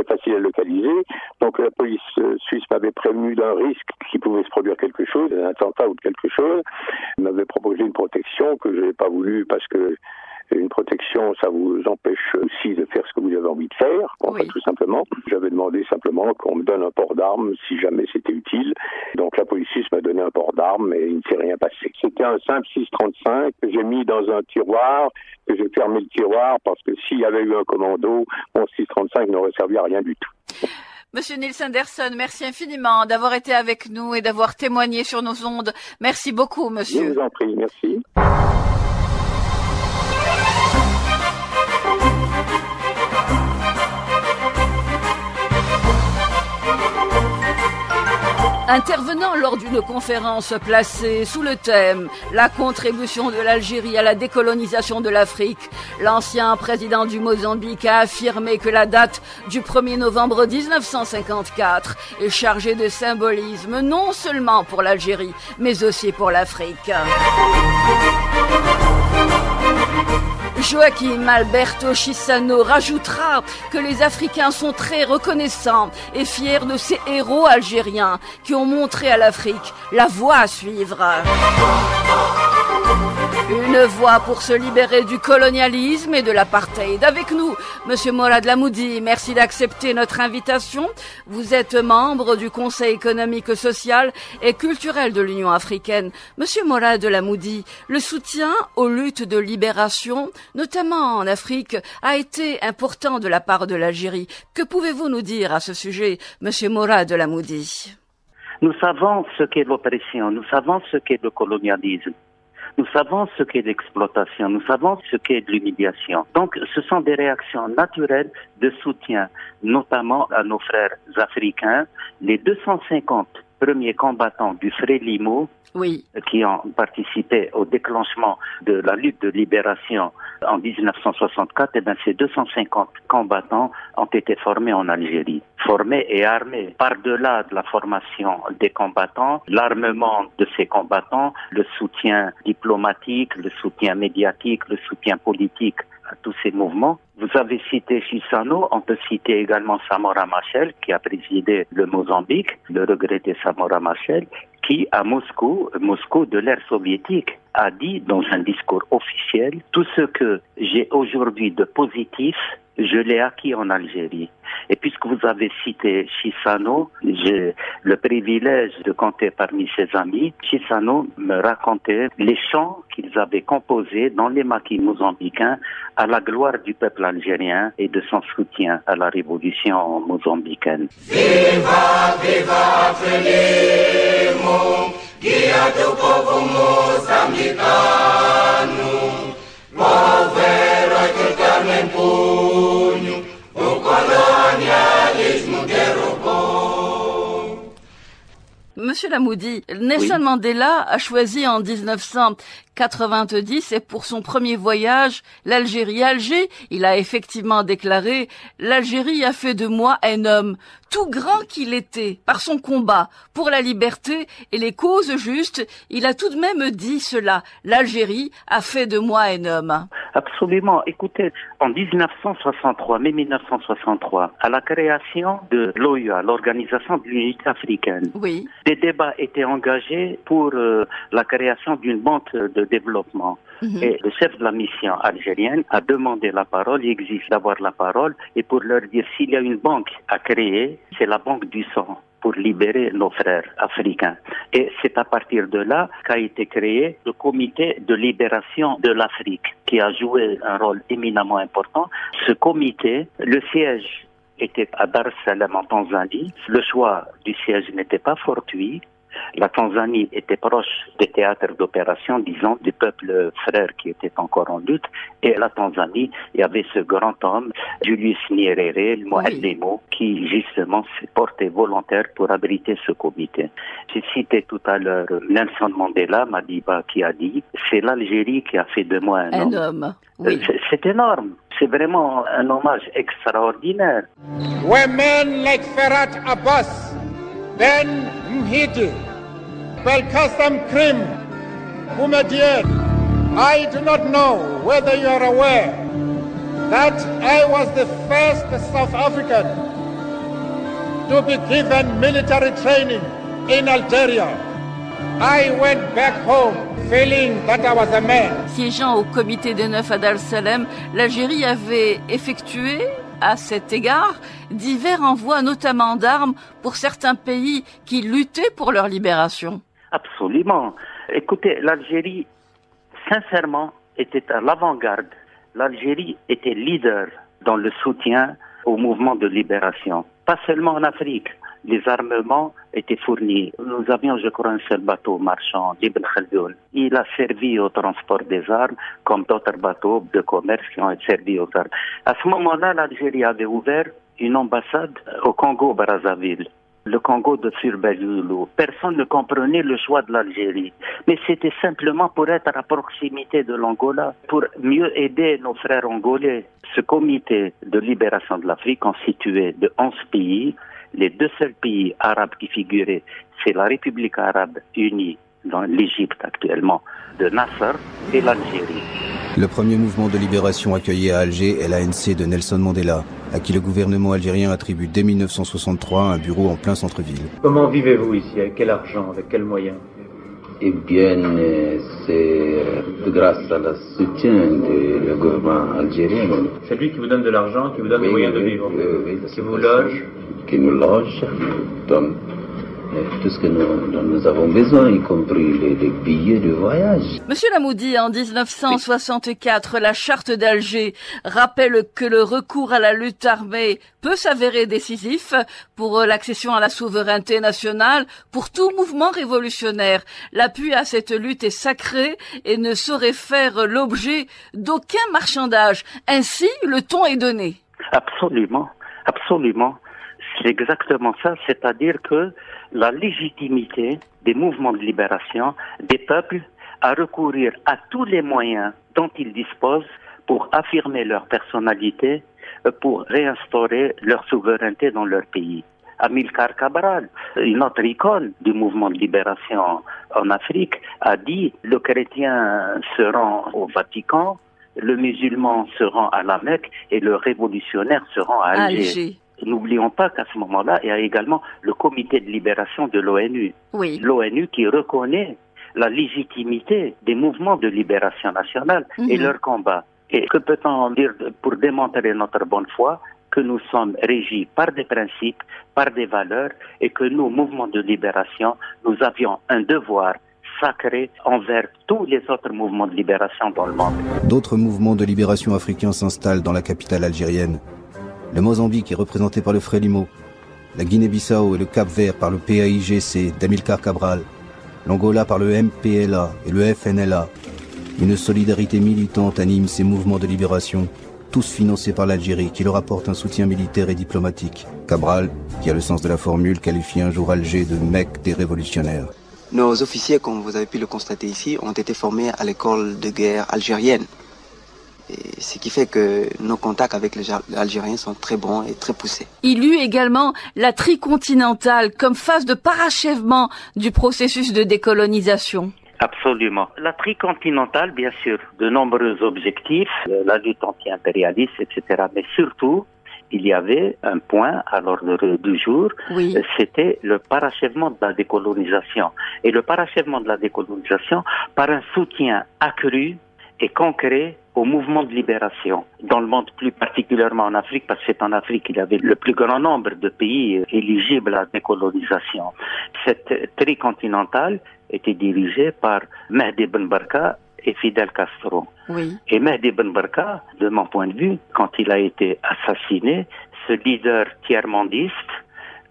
facile à localiser. Donc la police suisse m'avait prévenu d'un risque qu'il pouvait se produire quelque chose, un attentat ou quelque chose. Il m'avait proposé une protection que je n'ai pas voulu parce que une protection, ça vous empêche aussi de faire ce que vous avez envie de faire, enfin, tout simplement. J'avais demandé simplement qu'on me donne un port d'armes si jamais c'était utile. Donc la police suisse m'a donné un port d'armes et il ne s'est rien passé. C'était un simple 635 que j'ai mis dans un tiroir, que j'ai fermé le tiroir parce que s'il y avait eu un commando, mon 635 n'aurait servi à rien du tout. Monsieur Niels Andersen, merci infiniment d'avoir été avec nous et d'avoir témoigné sur nos ondes. Merci beaucoup, monsieur. Je vous en prie, merci. Intervenant lors d'une conférence placée sous le thème « La contribution de l'Algérie à la décolonisation de l'Afrique », l'ancien président du Mozambique a affirmé que la date du 1er novembre 1954 est chargée de symbolisme non seulement pour l'Algérie, mais aussi pour l'Afrique. Joaquim Alberto Chissano rajoutera que les Africains sont très reconnaissants et fiers de ces héros algériens qui ont montré à l'Afrique la voie à suivre. Une voie pour se libérer du colonialisme et de l'apartheid. Avec nous, Monsieur Morad Lamoudi, merci d'accepter notre invitation. Vous êtes membre du Conseil économique, social et culturel de l'Union africaine. Monsieur Morad Lamoudi, le soutien aux luttes de libération, notamment en Afrique, a été important de la part de l'Algérie. Que pouvez-vous nous dire à ce sujet, Monsieur Morad Lamoudi? Nous savons ce qu'est l'oppression, nous savons ce qu'est le colonialisme. Nous savons ce qu'est l'exploitation, nous savons ce qu'est de l'humiliation. Donc, ce sont des réactions naturelles de soutien, notamment à nos frères africains. Les 250 premiers combattants du Frélimo, qui ont participé au déclenchement de la lutte de libération en 1964, eh bien, ces 250 combattants ont été formés en Algérie, formés et armés. Par-delà de la formation des combattants, l'armement de ces combattants, le soutien diplomatique, le soutien médiatique, le soutien politique à tous ces mouvements. Vous avez cité Chissano, on peut citer également Samora Machel, qui a présidé le Mozambique, le regretté Samora Machel, qui, à Moscou de l'ère soviétique, a dit dans un discours officiel, tout ce que j'ai aujourd'hui de positif, je l'ai acquis en Algérie. Et puisque vous avez cité Chissano, j'ai le privilège de compter parmi ses amis. Chissano me racontait les chants qu'ils avaient composés dans les maquis mozambicains à la gloire du peuple algérien et de son soutien à la révolution mozambicaine. Viva, viva, Frelimo, guia do povo moçambicano, povo herói que carne em punho, o colonialismo derrubou. Monsieur Lamoudi, Nelson Mandela a choisi en 1990 et pour son premier voyage l'Algérie. Alger, il a effectivement déclaré « L'Algérie a fait de moi un homme, tout grand qu'il était, par son combat pour la liberté et les causes justes. Il a tout de même dit cela. L'Algérie a fait de moi un homme. » Absolument. Écoutez, en 1963, mai 1963, à la création de l'OUA, l'Organisation de l'Unité africaine, des débats étaient engagés pour la création d'une banque de développement. Et le chef de la mission algérienne a demandé la parole, il exige d'avoir la parole, et pour leur dire s'il y a une banque à créer, c'est la banque du sang, pour libérer nos frères africains. Et c'est à partir de là qu'a été créé le comité de libération de l'Afrique, qui a joué un rôle éminemment important. Ce comité, le siège était à Dar es Salaam en Tanzanie. Le choix du siège n'était pas fortuit. La Tanzanie était proche des théâtres d'opération, disons, du peuple frère qui était encore en lutte. Et la Tanzanie, il y avait ce grand homme, Julius Nyerere, le Mualimo, qui justement s'est porté volontaire pour abriter ce comité. J'ai cité tout à l'heure Nelson Mandela, Madiba, qui a dit « C'est l'Algérie qui a fait de moi un homme. » Oui. C'est énorme. C'est vraiment un hommage extraordinaire. Women like Ferhat Abbas, Ben Mhidi, Belkacem Krim, Boumediene. I do not know whether you are aware that I was the first South African to be given military training in Algeria. I went back home feeling that I was a man. Siégeant au comité des 9 à Dar es Salaam, l'Algérie avait effectué à cet égard divers envois, notamment d'armes, pour certains pays qui luttaient pour leur libération. Absolument. Écoutez, l'Algérie, sincèrement, était à l'avant-garde. L'Algérie était leader dans le soutien au mouvement de libération. Pas seulement en Afrique. Les armements étaient fournis. Nous avions, je crois, un seul bateau marchand, l'Ibn Khaldoun. Il a servi au transport des armes, comme d'autres bateaux de commerce qui ont servi aux armes. À ce moment-là, l'Algérie avait ouvert une ambassade au Congo-Brazzaville, le Congo de Fulbert-Loulou. Personne ne comprenait le choix de l'Algérie. Mais c'était simplement pour être à proximité de l'Angola, pour mieux aider nos frères angolais. Ce comité de libération de l'Afrique, constitué de 11 pays, les deux seuls pays arabes qui figuraient, c'est la République arabe unie dans l'Égypte actuellement, de Nasser, et l'Algérie. Le premier mouvement de libération accueilli à Alger est l'ANC de Nelson Mandela, à qui le gouvernement algérien attribue dès 1963 un bureau en plein centre-ville. Comment vivez-vous ici? Avec quel argent? Avec quels moyens? Eh bien, c'est grâce à le soutien du gouvernement algérien. C'est lui qui vous donne de l'argent, qui vous donne les moyens de vivre, qui vous loge? Qui nous loge, donne tout ce que dont nous avons besoin, y compris les billets de voyage. Monsieur Lamoudi, en 1964, la charte d'Alger rappelle que le recours à la lutte armée peut s'avérer décisif pour l'accession à la souveraineté nationale, pour tout mouvement révolutionnaire. L'appui à cette lutte est sacré et ne saurait faire l'objet d'aucun marchandage. Ainsi, le ton est donné. Absolument, absolument. C'est exactement ça, c'est-à-dire que la légitimité des mouvements de libération des peuples à recourir à tous les moyens dont ils disposent pour affirmer leur personnalité, pour réinstaurer leur souveraineté dans leur pays. Amilcar Cabral, une autre icône du mouvement de libération en Afrique, a dit « le chrétien se rend au Vatican, le musulman se rend à la Mecque et le révolutionnaire se rend à Alger. » N'oublions pas qu'à ce moment-là, il y a également le comité de libération de l'ONU. Oui. L'ONU qui reconnaît la légitimité des mouvements de libération nationale et leur combat. Et que peut-on dire pour démontrer notre bonne foi? Que nous sommes régis par des principes, par des valeurs, et que nous, mouvements de libération, nous avions un devoir sacré envers tous les autres mouvements de libération dans le monde. D'autres mouvements de libération africains s'installent dans la capitale algérienne. Le Mozambique est représenté par le Frélimo, la Guinée-Bissau et le Cap-Vert par le PAIGC d'Amilcar Cabral, l'Angola par le MPLA et le FNLA. Une solidarité militante anime ces mouvements de libération, tous financés par l'Algérie qui leur apporte un soutien militaire et diplomatique. Cabral, qui a le sens de la formule, qualifie un jour Alger de Mecque des révolutionnaires. Nos officiers, comme vous avez pu le constater ici, ont été formés à l'école de guerre algérienne. Et ce qui fait que nos contacts avec les Algériens sont très bons et très poussés. Il eut également la tricontinentale comme phase de parachèvement du processus de décolonisation. Absolument. La tricontinentale, bien sûr, de nombreux objectifs, la lutte anti-impérialiste, etc. Mais surtout, il y avait un point à l'ordre du jour, c'était le parachèvement de la décolonisation. Et le parachèvement de la décolonisation par un soutien accru et concret au mouvement de libération dans le monde, plus particulièrement en Afrique, parce que c'est en Afrique qu'il y avait le plus grand nombre de pays éligibles à la décolonisation. Cette tricontinentale était dirigée par Mehdi Ben Barka et Fidel Castro. Oui. Et Mehdi Ben Barka, de mon point de vue, quand il a été assassiné, ce leader tiers-mondiste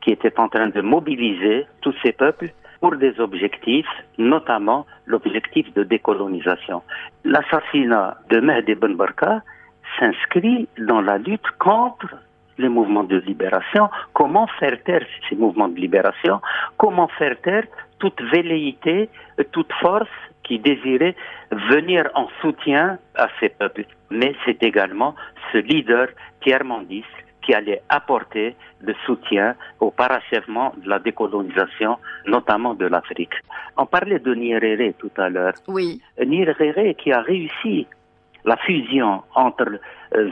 qui était en train de mobiliser tous ces peuples pour des objectifs, notamment l'objectif de décolonisation. L'assassinat de Mehdi Ben Barka s'inscrit dans la lutte contre les mouvements de libération. Comment faire taire ces mouvements de libération? Comment faire taire toute velléité, toute force qui désirait venir en soutien à ces peuples? Mais c'est également ce leader tiers-mondiste qui allait apporter le soutien au parachèvement de la décolonisation, notamment de l'Afrique. On parlait de Nyerere tout à l'heure. Oui. Nyerere qui a réussi la fusion entre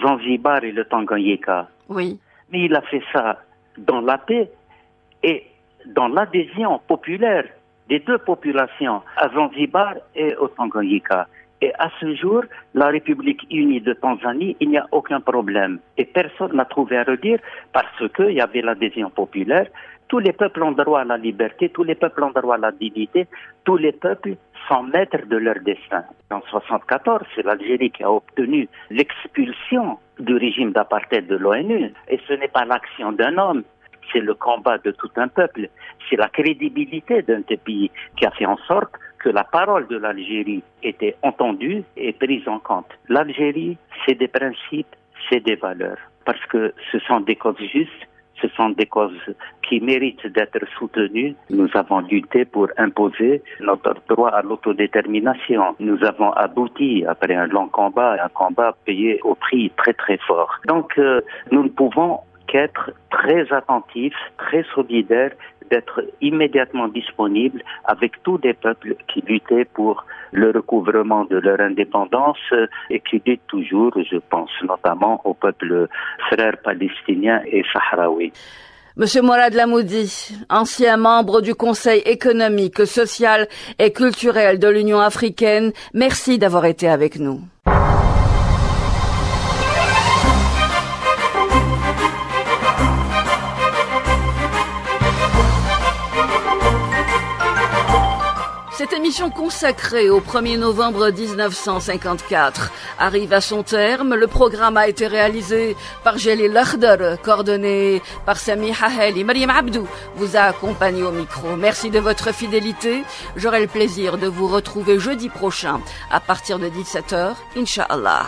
Zanzibar et le Tanganyika. Oui. Mais il a fait ça dans la paix et dans l'adhésion populaire des deux populations, à Zanzibar et au Tanganyika. Et à ce jour, la République unie de Tanzanie, il n'y a aucun problème. Et personne n'a trouvé à redire parce qu'il y avait l'adhésion populaire. Tous les peuples ont droit à la liberté, tous les peuples ont droit à la dignité, tous les peuples sont maîtres de leur destin. En 1974, c'est l'Algérie qui a obtenu l'expulsion du régime d'apartheid de l'ONU. Et ce n'est pas l'action d'un homme, c'est le combat de tout un peuple. C'est la crédibilité d'un pays qui a fait en sorte que la parole de l'Algérie était entendue et prise en compte. L'Algérie, c'est des principes, c'est des valeurs. Parce que ce sont des causes justes, ce sont des causes qui méritent d'être soutenues. Nous avons lutté pour imposer notre droit à l'autodétermination. Nous avons abouti, après un long combat, un combat payé au prix très très fort. Donc, nous ne pouvons qu'être très attentifs, très solidaires, d'être immédiatement disponibles avec tous les peuples qui luttaient pour le recouvrement de leur indépendance et qui luttent toujours, je pense notamment aux peuples frères palestiniens et sahraouis. Monsieur Mourad Lamoudi, ancien membre du Conseil économique, social et culturel de l'Union africaine, merci d'avoir été avec nous. émission consacrée au 1er novembre 1954 arrive à son terme. Le programme a été réalisé par Jalil Akhdar, coordonné par Sami Hahel et Mariam Abdou vous a accompagné au micro. Merci de votre fidélité. J'aurai le plaisir de vous retrouver jeudi prochain à partir de 17h, Inch'Allah.